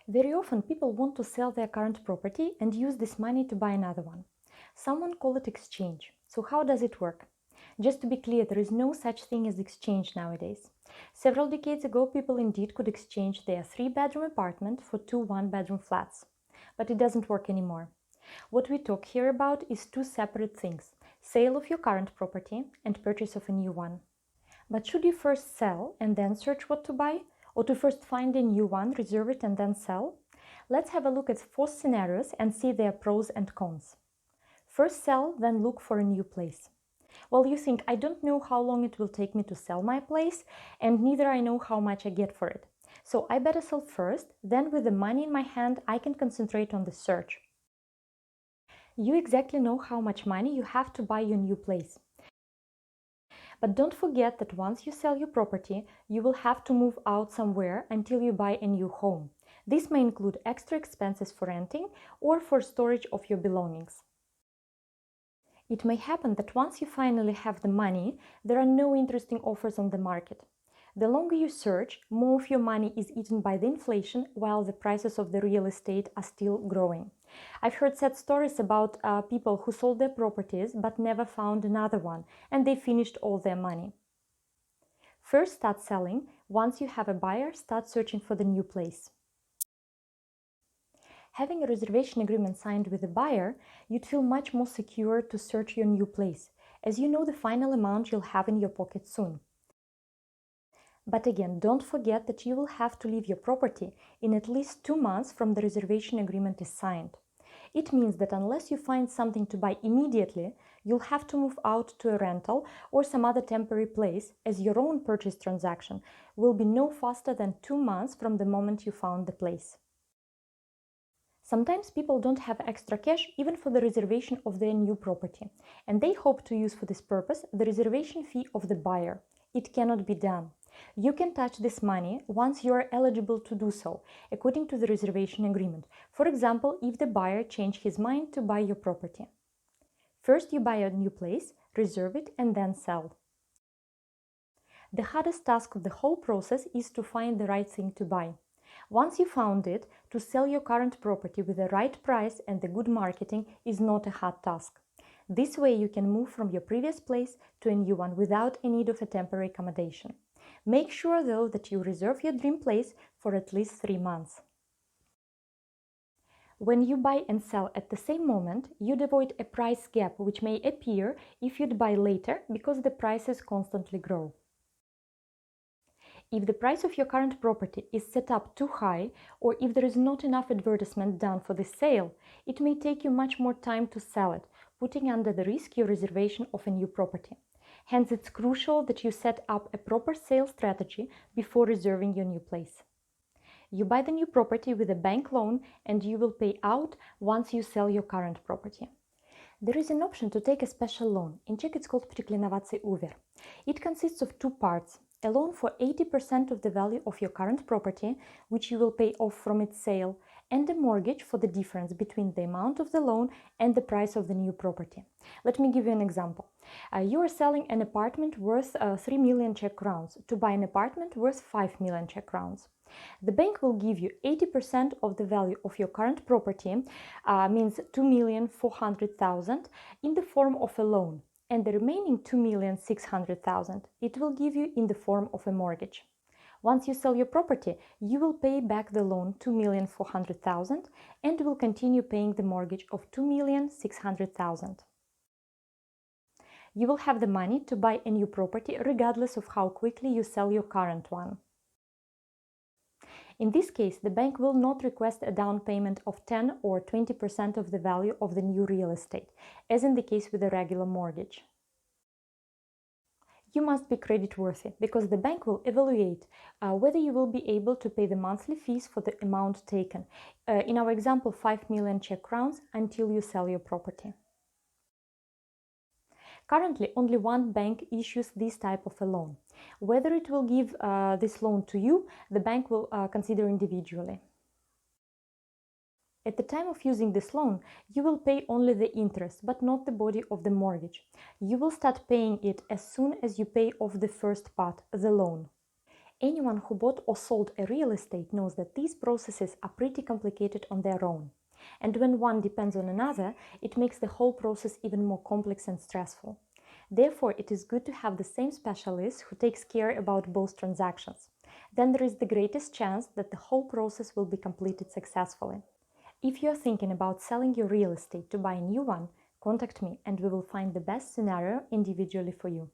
Very often people want to sell their current property and use this money to buy another one. Someone call it exchange. So how does it work? Just to be clear, there is no such thing as exchange nowadays. Several decades ago, people indeed could exchange their 3-bedroom apartment for 2 one-bedroom flats. But it doesn't work anymore. What we talk here about is two separate things: sale of your current property and purchase of a new one. But should you first sell and then search what to buy? Or to first find a new one, reserve it and then sell? Let's have a look at 4 scenarios and see their pros and cons. First sell, then look for a new place. Well, you think, I don't know how long it will take me to sell my place, and neither I know how much I get for it. So I better sell first, then with the money in my hand, I can concentrate on the search. You exactly know how much money you have to buy your new place. But don't forget that once you sell your property, you will have to move out somewhere until you buy a new home. This may include extra expenses for renting or for storage of your belongings. It may happen that once you finally have the money, there are no interesting offers on the market. The longer you search, more of your money is eaten by the inflation, while the prices of the real estate are still growing. I've heard sad stories about people who sold their properties but never found another one, and they finished all their money. First, start selling. Once you have a buyer, start searching for the new place. Having a reservation agreement signed with a buyer, you'd feel much more secure to search your new place, as you know the final amount you'll have in your pocket soon. But again, don't forget that you will have to leave your property in at least 2 months from the reservation agreement is signed. It means that unless you find something to buy immediately, you'll have to move out to a rental or some other temporary place, as your own purchase transaction will be no faster than 2 months from the moment you found the place. Sometimes people don't have extra cash even for the reservation of their new property, and they hope to use for this purpose the reservation fee of the buyer. It cannot be done. You can touch this money once you are eligible to do so, according to the reservation agreement. For example, if the buyer changed his mind to buy your property. First, you buy a new place, reserve it, and then sell. The hardest task of the whole process is to find the right thing to buy. Once you found it, to sell your current property with the right price and the good marketing is not a hard task. This way you can move from your previous place to a new one without a need of a temporary accommodation. Make sure though that you reserve your dream place for at least 3 months. When you buy and sell at the same moment, you'd avoid a price gap which may appear if you'd buy later because the prices constantly grow. If the price of your current property is set up too high, or if there is not enough advertisement done for the sale, it may take you much more time to sell it, putting under the risk your reservation of a new property. Hence, it's crucial that you set up a proper sales strategy before reserving your new place. You buy the new property with a bank loan and you will pay out once you sell your current property. There is an option to take a special loan. In Czech it's called приклиноватый úvěr. It consists of 2 parts. A loan for 80% of the value of your current property, which you will pay off from its sale, and a mortgage for the difference between the amount of the loan and the price of the new property. Let me give you an example. You are selling an apartment worth 3 million Czech crowns to buy an apartment worth 5 million Czech crowns. The bank will give you 80% of the value of your current property, means 2,400,000, in the form of a loan, and the remaining 2,600,000 it will give you in the form of a mortgage. Once you sell your property, you will pay back the loan 2,400,000 and will continue paying the mortgage of 2,600,000. You will have the money to buy a new property regardless of how quickly you sell your current one. In this case, the bank will not request a down payment of 10 or 20% of the value of the new real estate, as in the case with a regular mortgage. You must be creditworthy, because the bank will evaluate whether you will be able to pay the monthly fees for the amount taken, in our example 5 million Czech crowns, until you sell your property. Currently, only one bank issues this type of a loan. Whether it will give this loan to you, the bank will consider individually. At the time of using this loan, you will pay only the interest, but not the body of the mortgage. You will start paying it as soon as you pay off the first part, the loan. Anyone who bought or sold a real estate knows that these processes are pretty complicated on their own. And when one depends on another, it makes the whole process even more complex and stressful. Therefore, it is good to have the same specialist who takes care about both transactions. Then there is the greatest chance that the whole process will be completed successfully. If you're thinking about selling your real estate to buy a new one, contact me and we will find the best scenario individually for you.